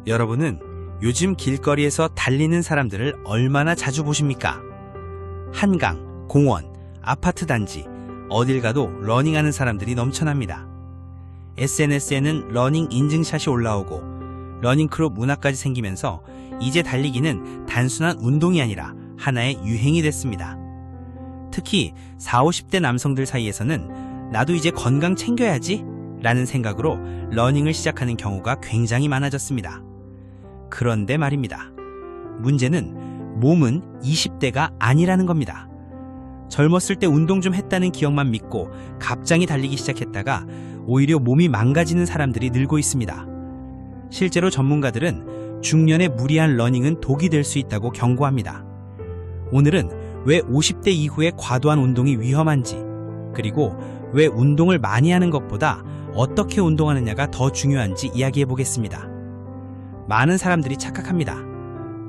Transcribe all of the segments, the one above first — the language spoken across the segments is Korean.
여러분은 요즘 길거리에서 달리는 사람들을 얼마나 자주 보십니까? 한강, 공원, 아파트 단지, 어딜 가도 러닝하는 사람들이 넘쳐납니다. SNS에는 러닝 인증샷이 올라오고 러닝크루 문화까지 생기면서 이제 달리기는 단순한 운동이 아니라 하나의 유행이 됐습니다. 특히 40, 50대 남성들 사이에서는 나도 이제 건강 챙겨야지 라는 생각으로 러닝을 시작하는 경우가 굉장히 많아졌습니다. 그런데 말입니다. 문제는 몸은 20대가 아니라는 겁니다. 젊었을 때 운동 좀 했다는 기억만 믿고 갑자기 달리기 시작했다가 오히려 몸이 망가지는 사람들이 늘고 있습니다. 실제로 전문가들은 중년의 무리한 러닝은 독이 될 수 있다고 경고합니다. 오늘은 왜 50대 이후에 과도한 운동이 위험한지, 그리고 왜 운동을 많이 하는 것보다 어떻게 운동하느냐가 더 중요한지 이야기해 보겠습니다. 많은 사람들이 착각합니다.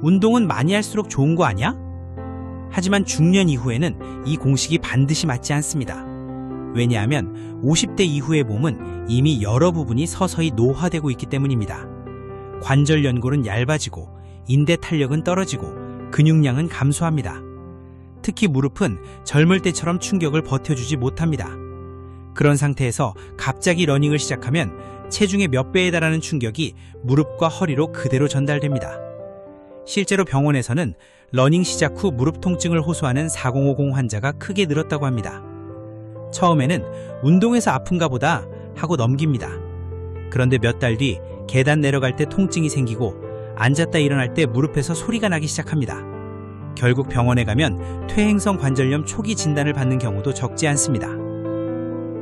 운동은 많이 할수록 좋은 거 아니야? 하지만 중년 이후에는 이 공식이 반드시 맞지 않습니다. 왜냐하면 50대 이후의 몸은 이미 여러 부분이 서서히 노화되고 있기 때문입니다. 관절 연골은 얇아지고 인대 탄력은 떨어지고 근육량은 감소합니다. 특히 무릎은 젊을 때처럼 충격을 버텨주지 못합니다. 그런 상태에서 갑자기 러닝을 시작하면 체중의 몇 배에 달하는 충격이 무릎과 허리로 그대로 전달됩니다. 실제로 병원에서는 러닝 시작 후 무릎 통증을 호소하는 4050 환자가 크게 늘었다고 합니다. 처음에는 운동해서 아픈가 보다 하고 넘깁니다. 그런데 몇 달 뒤 계단 내려갈 때 통증이 생기고 앉았다 일어날 때 무릎에서 소리가 나기 시작합니다. 결국 병원에 가면 퇴행성 관절염 초기 진단을 받는 경우도 적지 않습니다.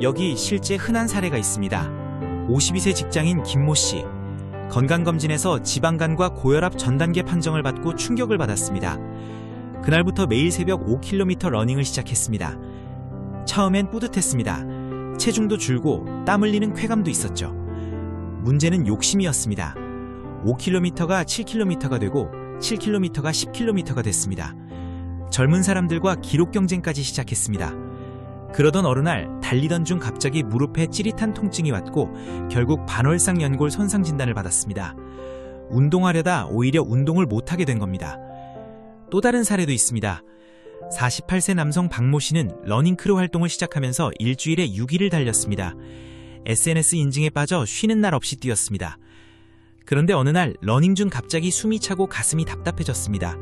여기 실제 흔한 사례가 있습니다. 52세 직장인 김모 씨. 건강검진에서 지방간과 고혈압 전 단계 판정을 받고 충격을 받았습니다. 그날부터 매일 새벽 5km 러닝을 시작했습니다. 처음엔 뿌듯했습니다. 체중도 줄고 땀 흘리는 쾌감도 있었죠. 문제는 욕심이었습니다. 5km가 7km가 되고 7km가 10km가 됐습니다. 젊은 사람들과 기록 경쟁까지 시작했습니다. 그러던 어느 날 달리던 중 갑자기 무릎에 찌릿한 통증이 왔고 결국 반월상 연골 손상 진단을 받았습니다. 운동하려다 오히려 운동을 못하게 된 겁니다. 또 다른 사례도 있습니다. 48세 남성 박모 씨는 러닝크루 활동을 시작하면서 일주일에 6일을 달렸습니다. SNS 인증에 빠져 쉬는 날 없이 뛰었습니다. 그런데 어느 날 러닝 중 갑자기 숨이 차고 가슴이 답답해졌습니다.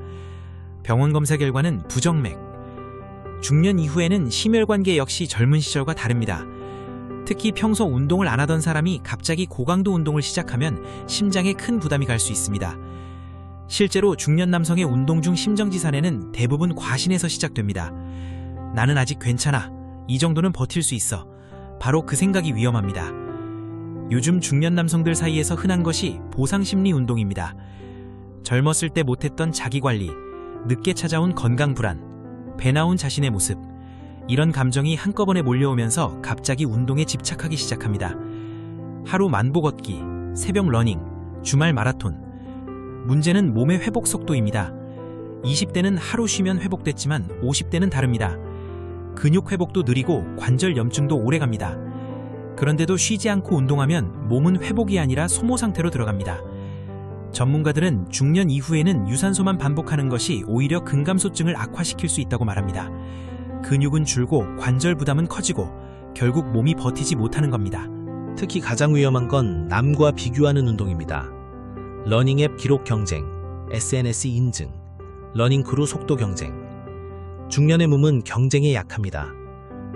병원 검사 결과는 부정맥. 중년 이후에는 심혈관계 역시 젊은 시절과 다릅니다. 특히 평소 운동을 안 하던 사람이 갑자기 고강도 운동을 시작하면 심장에 큰 부담이 갈 수 있습니다. 실제로 중년 남성의 운동 중 심정지산에는 대부분 과신에서 시작됩니다. 나는 아직 괜찮아. 이 정도는 버틸 수 있어. 바로 그 생각이 위험합니다. 요즘 중년 남성들 사이에서 흔한 것이 보상심리 운동입니다. 젊었을 때 못했던 자기관리, 늦게 찾아온 건강불안, 배 나온 자신의 모습, 이런 감정이 한꺼번에 몰려오면서 갑자기 운동에 집착하기 시작합니다. 하루 만보 걷기, 새벽 러닝, 주말 마라톤. 문제는 몸의 회복 속도입니다. 20대는 하루 쉬면 회복됐지만 50대는 다릅니다. 근육 회복도 느리고 관절 염증도 오래갑니다. 그런데도 쉬지 않고 운동하면 몸은 회복이 아니라 소모 상태로 들어갑니다. 전문가들은 중년 이후에는 유산소만 반복하는 것이 오히려 근감소증을 악화시킬 수 있다고 말합니다. 근육은 줄고 관절 부담은 커지고 결국 몸이 버티지 못하는 겁니다. 특히 가장 위험한 건 남과 비교하는 운동입니다. 러닝앱 기록 경쟁, SNS 인증, 러닝크루 속도 경쟁. 중년의 몸은 경쟁에 약합니다.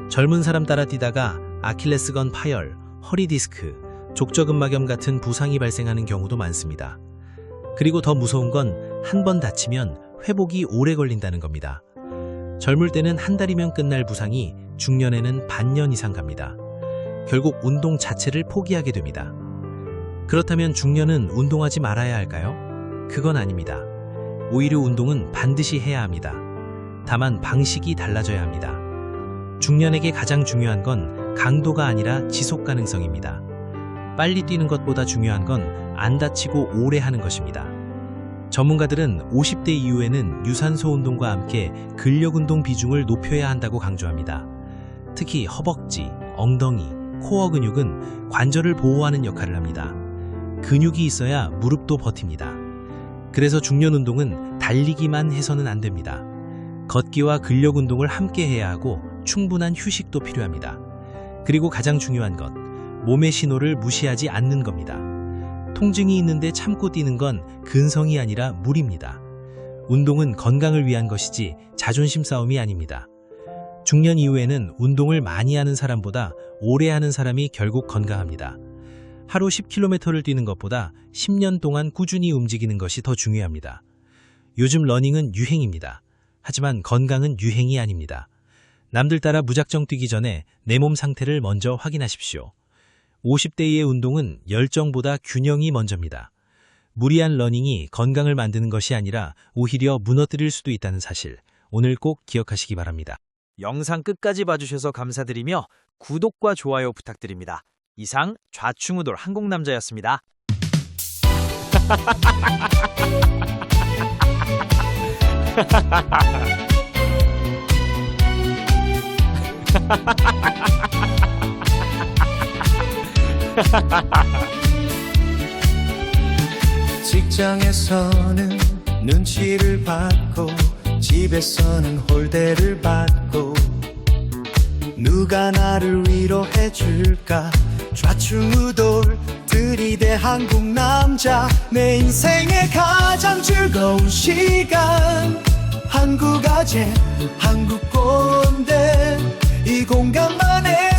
젊은 사람 따라 뛰다가 아킬레스건 파열, 허리 디스크, 족저근막염 같은 부상이 발생하는 경우도 많습니다. 그리고 더 무서운 건 한 번 다치면 회복이 오래 걸린다는 겁니다. 젊을 때는 한 달이면 끝날 부상이 중년에는 반년 이상 갑니다. 결국 운동 자체를 포기하게 됩니다. 그렇다면 중년은 운동하지 말아야 할까요? 그건 아닙니다. 오히려 운동은 반드시 해야 합니다. 다만 방식이 달라져야 합니다. 중년에게 가장 중요한 건 강도가 아니라 지속 가능성입니다. 빨리 뛰는 것보다 중요한 건 안 다치고 오래 하는 것입니다. 전문가들은 50대 이후에는 유산소 운동과 함께 근력 운동 비중을 높여야 한다고 강조합니다. 특히 허벅지, 엉덩이, 코어 근육은 관절을 보호하는 역할을 합니다. 근육이 있어야 무릎도 버팁니다. 그래서 중년 운동은 달리기만 해서는 안 됩니다. 걷기와 근력 운동을 함께 해야 하고 충분한 휴식도 필요합니다. 그리고 가장 중요한 것, 몸의 신호를 무시하지 않는 겁니다. 통증이 있는데 참고 뛰는 건 근성이 아니라 무리입니다. 운동은 건강을 위한 것이지 자존심 싸움이 아닙니다. 중년 이후에는 운동을 많이 하는 사람보다 오래 하는 사람이 결국 건강합니다. 하루 10km를 뛰는 것보다 10년 동안 꾸준히 움직이는 것이 더 중요합니다. 요즘 러닝은 유행입니다. 하지만 건강은 유행이 아닙니다. 남들 따라 무작정 뛰기 전에 내 몸 상태를 먼저 확인하십시오. 50대의 운동은 열정보다 균형이 먼저입니다. 무리한 러닝이 건강을 만드는 것이 아니라 오히려 무너뜨릴 수도 있다는 사실, 오늘 꼭 기억하시기 바랍니다. 영상 끝까지 봐주셔서 감사드리며 구독과 좋아요 부탁드립니다. 이상 좌충우돌 한국남자였습니다. 직장에서는 눈치를 받고 집에서는 홀대를 받고 누가 나를 위로해 줄까 좌충우돌 들이대 한국 남자 내 인생의 가장 즐거운 시간 한국 아재 한국 꼰대 이 공간만의